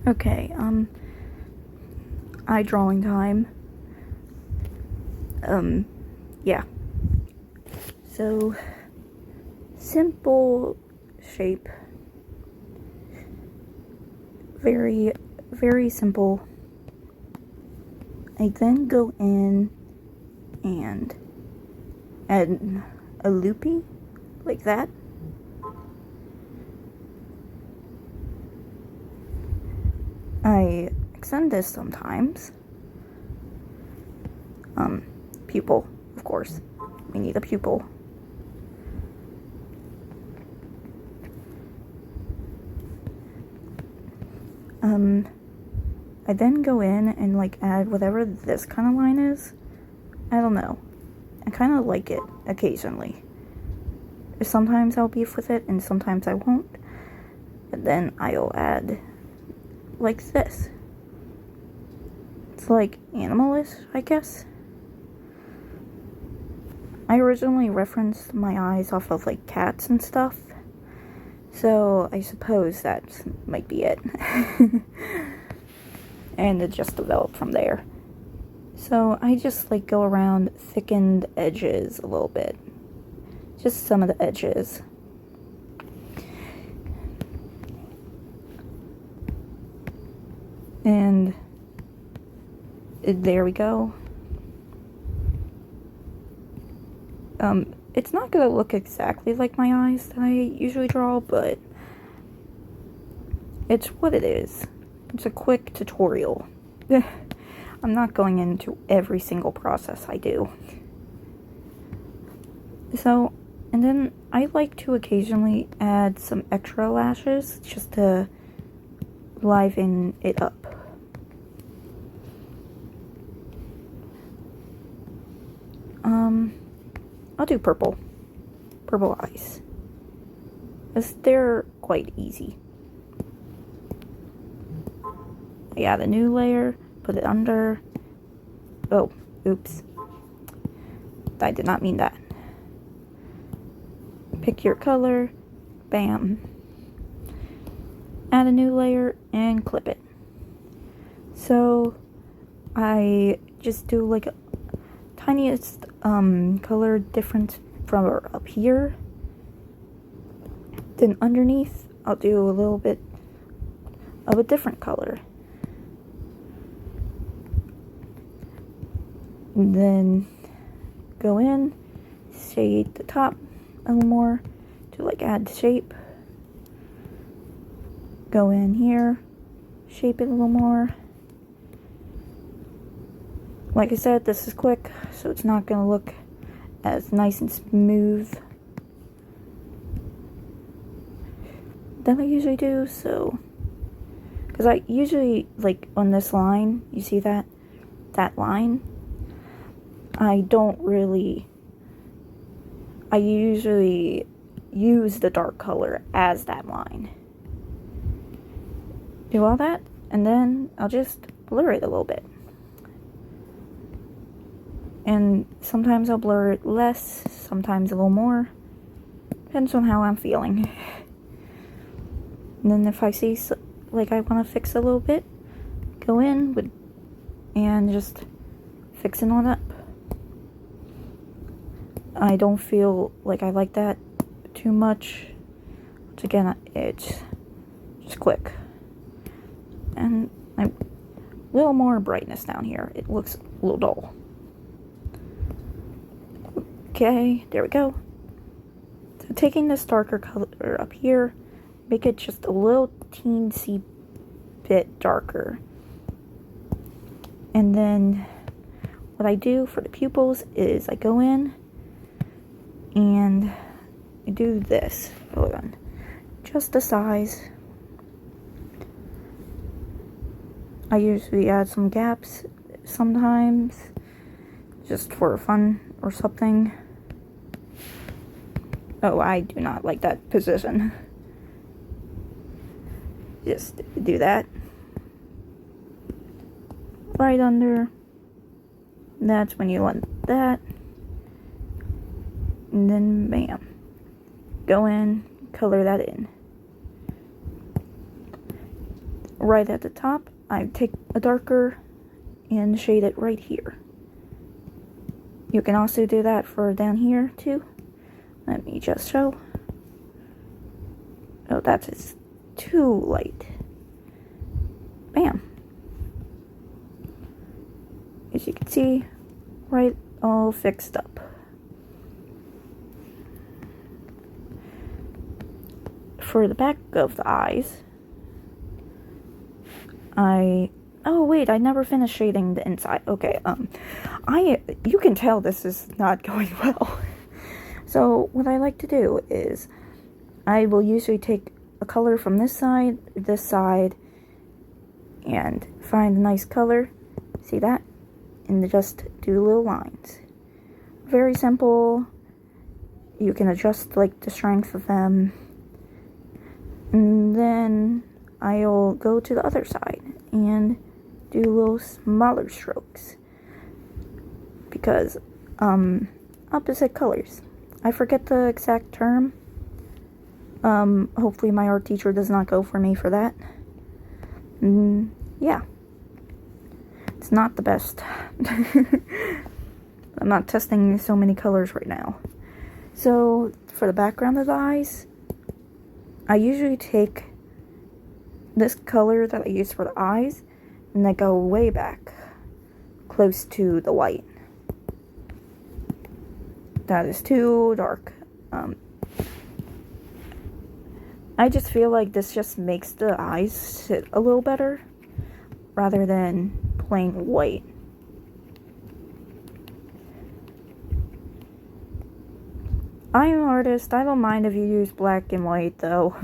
Okay, eye drawing time. Yeah. So, simple shape. Very, very simple. I then go in and add a loopy, like that. I extend this sometimes. Pupil, of course. We need a pupil. I then go in and add whatever this kind of line is. I don't know. I kind of like it occasionally. Sometimes I'll beef with it and sometimes I won't. But then I'll add like this. It's like animalish, I guess. I originally referenced my eyes off of cats and stuff. So I suppose that might be it. And it just developed from there. So I just go around thickened edges a little bit. Just some of the edges. And there we go. It's not gonna look exactly like my eyes that I usually draw, but it's what it is. It's a quick tutorial. I'm not going into every single process I do. So, and then I like to occasionally add some extra lashes just to liven it up. I'll do purple eyes, as they're quite easy. I add a new layer, put it under. Oh, oops. I did not mean that. Pick your color, bam. Add a new layer and clip it. So I just do a tiniest color difference from up here. Then underneath I'll do a little bit of a different color. And then go in, shade the top a little more to add shape. Go in here, shape it a little more. Like I said, this is quick, so it's not going to look as nice and smooth that I usually do, so... Because I usually, on this line, you see that line? I usually use the dark color as that line. Do all that, and then I'll just blur it a little bit. And sometimes I'll blur it less, sometimes a little more. Depends on how I'm feeling. And then if I see, I want to fix a little bit, go in and just fix it on up. I don't feel like I like that too much. Which again, it's just quick. And a little more brightness down here. It looks a little dull. Okay, there we go. So taking this darker color up here, make it just a little teensy bit darker. And then what I do for the pupils is I go in and I do this. Hold on. Just the size. I usually add some gaps sometimes, just for fun or something. Oh, I do not like that position. Just do that. Right under. That's when you want that. And then bam. Go in, color that in. right at the top, I take a darker and shade it right here. You can also do that for down here too. Let me just show. Oh, that's too light. Bam. As you can see, right, all fixed up. For the back of the eyes, oh wait, I never finished shading the inside. Okay, you can tell this is not going well. So what I like to do is, I will usually take a color from this side, and find a nice color. See that? And just do little lines. Very simple. You can adjust like the strength of them. And then I'll go to the other side and do little smaller strokes. Because, opposite colors. I forget the exact term. Hopefully my art teacher does not go for me for that. Yeah. It's not the best. I'm not testing so many colors right now. So, for the background of the eyes, I usually take this color that I use for the eyes, and I go way back, close to the white. That is too dark. I just feel like this just makes the eyes sit a little better, rather than plain white. I'm an artist. I don't mind if you use black and white, though.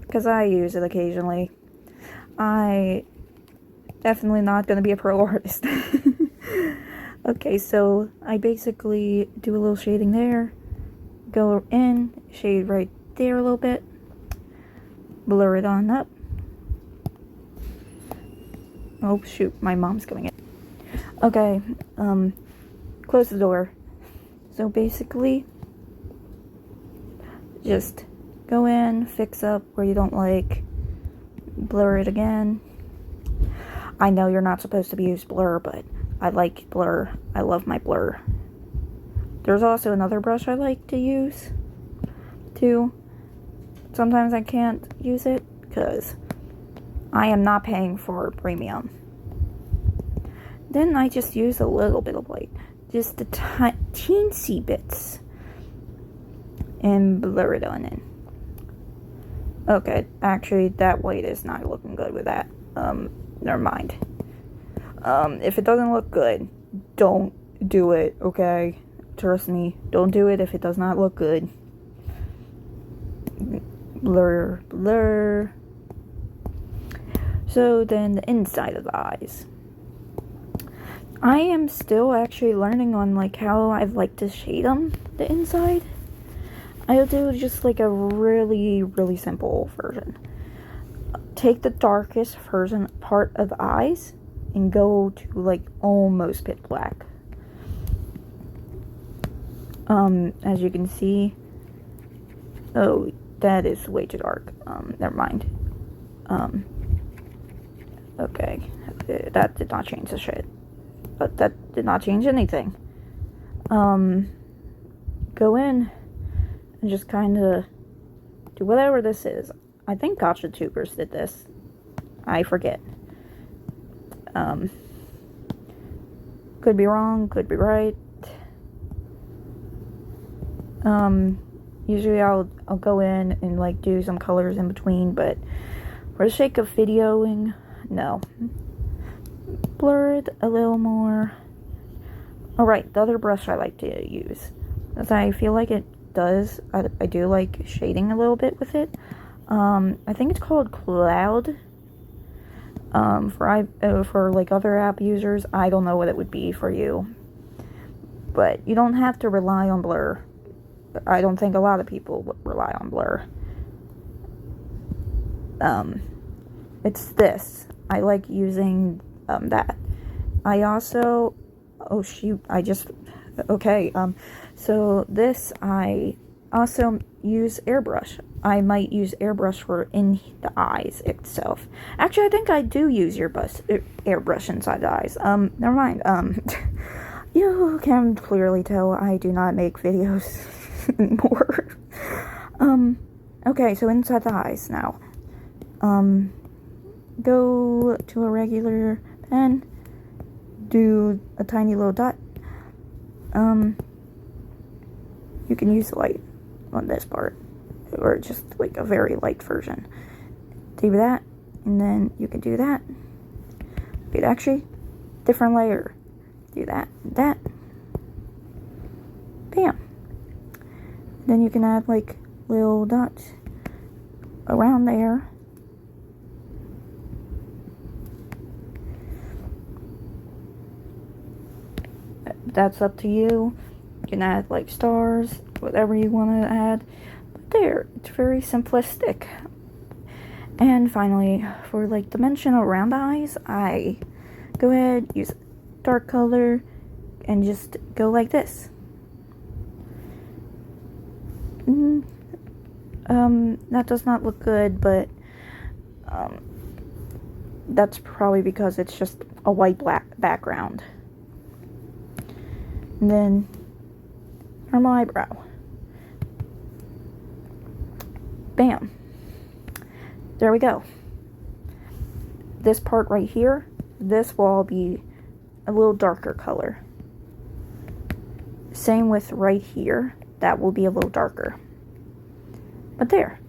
Because I use it occasionally. I definitely not going to be a pro artist. Okay, so I basically do a little shading there. Go in, shade right there a little bit. Blur it on up. Oh, shoot. My mom's coming in. Okay, close the door. So basically, just go in, fix up where you don't like, blur it again. I know you're not supposed to use blur, but I like blur. I love my blur. There's also another brush I like to use, too. Sometimes I can't use it, because I am not paying for premium. Then I just use a little bit of white. Just the teensy bits, and blur it on in. Okay, actually that white is not looking good with that. Never mind. If it doesn't look good, don't do it, okay? Trust me, don't do it if it does not look good. Blur, blur. So then the inside of the eyes. I am still actually learning on like how I'd like to shade them, the inside. I'll do just like a really, really simple version. Take the darkest part of the eyes and go to like almost pitch black. As you can see, oh, that is way too dark. Never mind. Okay, that did not change the shit. But that did not change anything. Go in and just kind of do whatever this is. I think Gotcha Tubers did this. I forget. Could be wrong, could be right. Usually I'll go in and like do some colors in between, but for the sake of videoing, no. Blur it a little more. Alright, the other brush I like to use, as I feel like it does, I do like shading a little bit with it. I think it's called Cloud. For like other app users, I don't know what it would be for you. But you don't have to rely on blur. I don't think a lot of people rely on blur. It's this. I like using that. I also, oh shoot, okay, so this I also use airbrush. I might use airbrush for in the eyes itself. Actually, I think I do use airbrush inside the eyes. Never mind. You can clearly tell I do not make videos anymore. Okay, so inside the eyes now. Go to a regular pen, do a tiny little dot. You can use light on this part, or just like a very light version. Do that, and then you can do that. But actually, different layer. Do that, that. Bam. Then you can add like little dots around there. That's up to you. You can add like stars, whatever you want to add. But there, it's very simplistic. And finally, for like dimension around the eyes, I go ahead, use dark color, and just go like this. That does not look good, but that's probably because it's just a white black background. And then normal eyebrow. Bam. There we go. This part right here, this will all be a little darker color. Same with right here, that will be a little darker. But there.